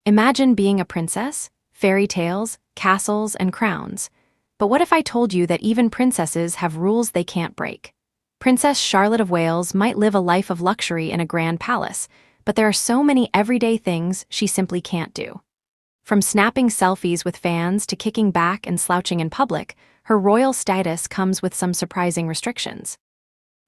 Imagine being a princess, fairy tales, castles, and crowns. But what if I told you that even princesses have rules they can't break? Princess Charlotte of Wales might live a life of luxury in a grand palace, but there are so many everyday things she simply can't do. From snapping selfies with fans to kicking back and slouching in public, her royal status comes with some surprising restrictions.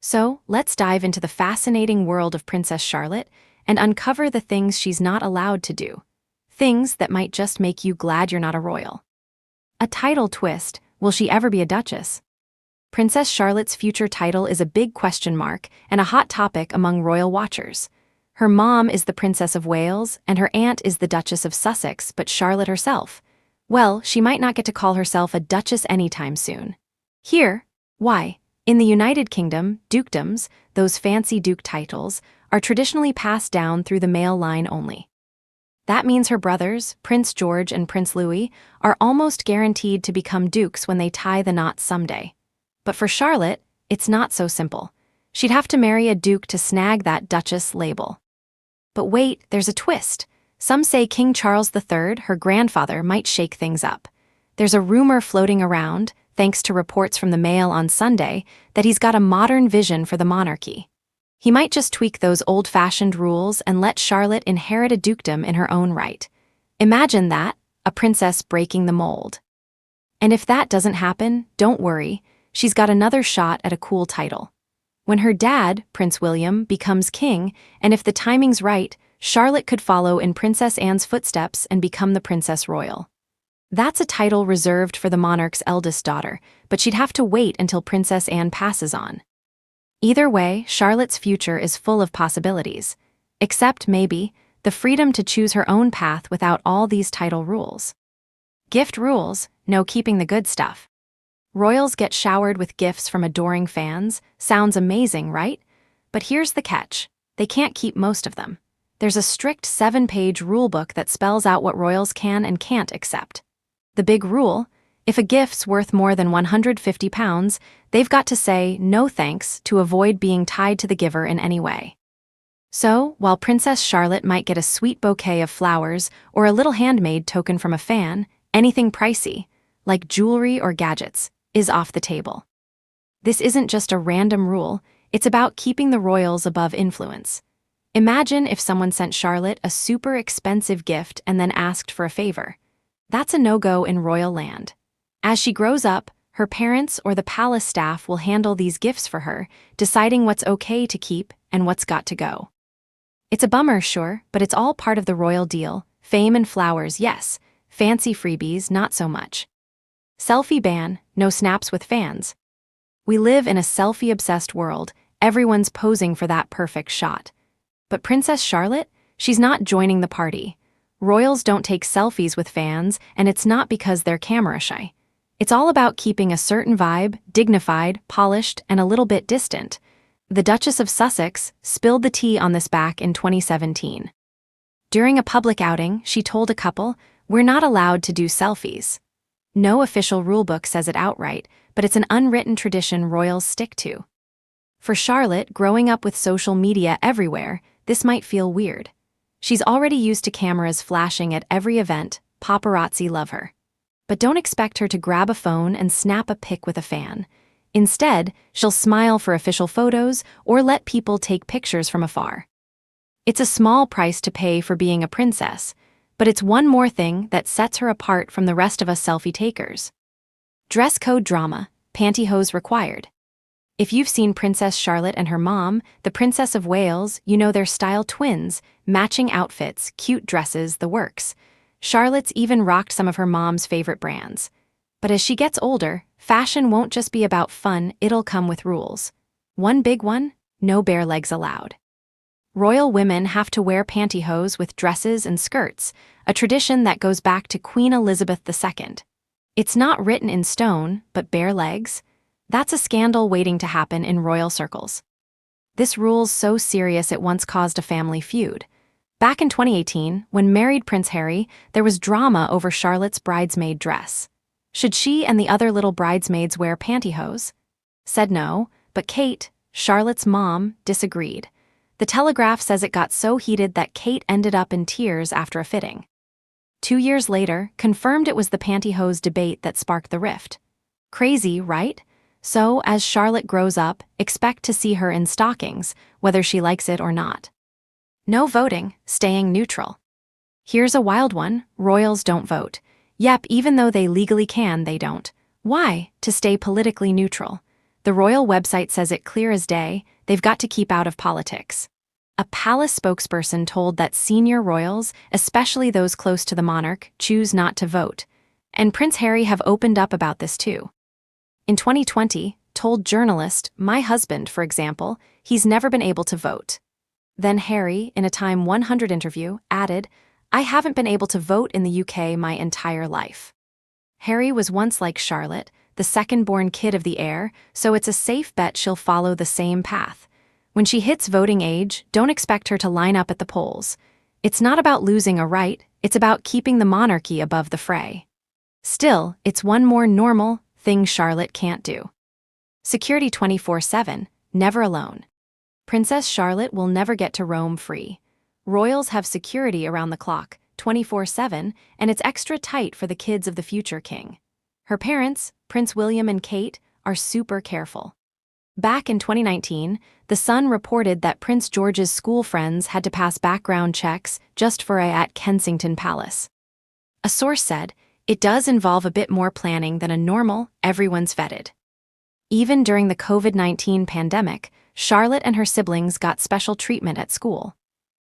So, let's dive into the fascinating world of Princess Charlotte and uncover the things she's not allowed to do. Things that might just make you glad you're not a royal. A title twist: will she ever be a duchess? Princess Charlotte's future title is a big question mark and a hot topic among royal watchers. Her mom is the Princess of Wales and her aunt is the Duchess of Sussex, but Charlotte herself, well, she might not get to call herself a duchess anytime soon. Here, why? In the United Kingdom, dukedoms, those fancy duke titles, are traditionally passed down through the male line only. That means her brothers, Prince George and Prince Louis, are almost guaranteed to become dukes when they tie the knot someday. But for Charlotte, it's not so simple. She'd have to marry a duke to snag that duchess label. But wait, there's a twist. Some say King Charles III, her grandfather, might shake things up. There's a rumor floating around, thanks to reports from the Mail on Sunday, that he's got a modern vision for the monarchy. He might just tweak those old-fashioned rules and let Charlotte inherit a dukedom in her own right. Imagine that, a princess breaking the mold. And if that doesn't happen, don't worry, she's got another shot at a cool title. When her dad, Prince William, becomes king, and if the timing's right, Charlotte could follow in Princess Anne's footsteps and become the Princess Royal. That's a title reserved for the monarch's eldest daughter, but she'd have to wait until Princess Anne passes on. Either way, Charlotte's future is full of possibilities. Except, maybe, the freedom to choose her own path without all these title rules. Gift rules, no keeping the good stuff. Royals get showered with gifts from adoring fans. Sounds amazing, right? But here's the catch. They can't keep most of them. There's a strict 7-page rulebook that spells out what royals can and can't accept. The big rule: if a gift's worth more than £150, they've got to say no thanks to avoid being tied to the giver in any way. So, while Princess Charlotte might get a sweet bouquet of flowers or a little handmade token from a fan, anything pricey, like jewelry or gadgets, is off the table. This isn't just a random rule, it's about keeping the royals above influence. Imagine if someone sent Charlotte a super expensive gift and then asked for a favor. That's a no-go in royal land. As she grows up, her parents or the palace staff will handle these gifts for her, deciding what's okay to keep and what's got to go. It's a bummer, sure, but it's all part of the royal deal. Fame and flowers, yes. Fancy freebies, not so much. Selfie ban, no snaps with fans. We live in a selfie-obsessed world. Everyone's posing for that perfect shot. But Princess Charlotte? She's not joining the party. Royals don't take selfies with fans, and it's not because they're camera shy. It's all about keeping a certain vibe, dignified, polished, and a little bit distant. The Duchess of Sussex spilled the tea on this back in 2017. During a public outing, she told a couple, "We're not allowed to do selfies." No official rulebook says it outright, but it's an unwritten tradition royals stick to. For Charlotte, growing up with social media everywhere, this might feel weird. She's already used to cameras flashing at every event. Paparazzi love her. But don't expect her to grab a phone and snap a pic with a fan. Instead, she'll smile for official photos or let people take pictures from afar. It's a small price to pay for being a princess, but it's one more thing that sets her apart from the rest of us selfie takers. Dress code drama, pantyhose required. If you've seen Princess Charlotte and her mom, the Princess of Wales, you know they're style twins, matching outfits, cute dresses, the works. Charlotte's even rocked some of her mom's favorite brands. But as she gets older, fashion won't just be about fun, it'll come with rules. One big one: no bare legs allowed. Royal women have to wear pantyhose with dresses and skirts, a tradition that goes back to Queen Elizabeth II. It's not written in stone, but bare legs? That's a scandal waiting to happen in royal circles. This rule's so serious it once caused a family feud. Back in 2018, when married Prince Harry, there was drama over Charlotte's bridesmaid dress. Should she and the other little bridesmaids wear pantyhose? Said no, but Kate, Charlotte's mom, disagreed. The Telegraph says it got so heated that Kate ended up in tears after a fitting. 2 years later, confirmed it was the pantyhose debate that sparked the rift. Crazy, right? So, as Charlotte grows up, expect to see her in stockings, whether she likes it or not. No voting, staying neutral. Here's a wild one: royals don't vote. Yep, even though they legally can, they don't. Why? To stay politically neutral. The royal website says it clear as day: they've got to keep out of politics. A palace spokesperson told that senior royals, especially those close to the monarch, choose not to vote. And Prince Harry have opened up about this too. In 2020, told journalist, "My husband, for example, he's never been able to vote." Then Harry, in a Time 100 interview, added, "I haven't been able to vote in the UK my entire life." Harry was once like Charlotte, the second-born kid of the heir, so it's a safe bet she'll follow the same path. When she hits voting age, don't expect her to line up at the polls. It's not about losing a right, it's about keeping the monarchy above the fray. Still, it's one more normal thing Charlotte can't do. Security 24/7, never alone. Princess Charlotte will never get to roam free. Royals have security around the clock, 24/7, and it's extra tight for the kids of the future king. Her parents, Prince William and Kate, are super careful. Back in 2019, The Sun reported that Prince George's school friends had to pass background checks just for at Kensington Palace. A source said, "It does involve a bit more planning than a normal, everyone's vetted." Even during the COVID-19 pandemic, Charlotte and her siblings got special treatment at school.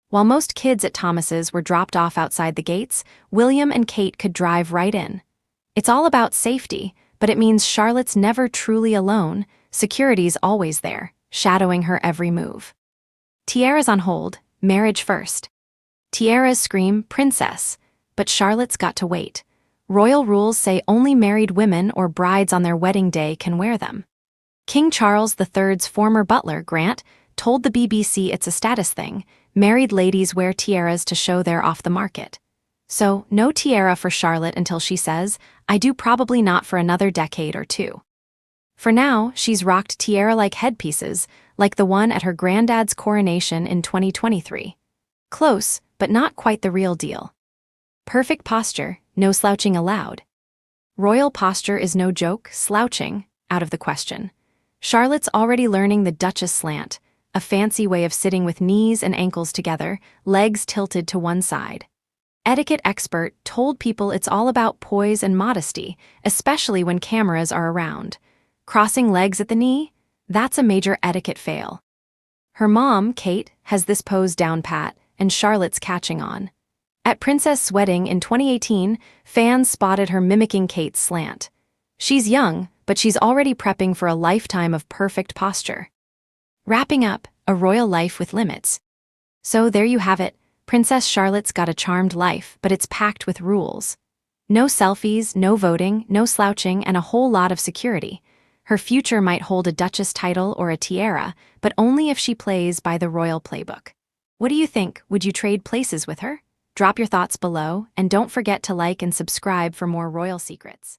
While most kids at Thomas's were dropped off outside the gates, William and Kate could drive right in. It's all about safety, but it means Charlotte's never truly alone. Security's always there, shadowing her every move. Tiara's on hold, marriage first. Tiaras scream, "Princess," but Charlotte's got to wait. Royal rules say only married women or brides on their wedding day can wear them. King Charles III's former butler, Grant, told the BBC it's a status thing. Married ladies wear tiaras to show they're off the market. So, no tiara for Charlotte until she says, "I do, probably not for another decade or two." For now, she's rocked tiara-like headpieces, like the one at her granddad's coronation in 2023. Close, but not quite the real deal. Perfect posture, no slouching allowed. Royal posture is no joke, slouching, out of the question. Charlotte's already learning the Duchess slant, a fancy way of sitting with knees and ankles together, legs tilted to one side. Etiquette expert told people it's all about poise and modesty, especially when cameras are around. Crossing legs at the knee? That's a major etiquette fail. Her mom, Kate, has this pose down pat, and Charlotte's catching on. At Princess' wedding in 2018, fans spotted her mimicking Kate's slant. She's young, but she's already prepping for a lifetime of perfect posture. Wrapping up, a royal life with limits. So there you have it. Princess Charlotte's got a charmed life, but it's packed with rules. No selfies, no voting, no slouching, and a whole lot of security. Her future might hold a duchess title or a tiara, but only if she plays by the royal playbook. What do you think? Would you trade places with her? Drop your thoughts below, and don't forget to like and subscribe for more royal secrets.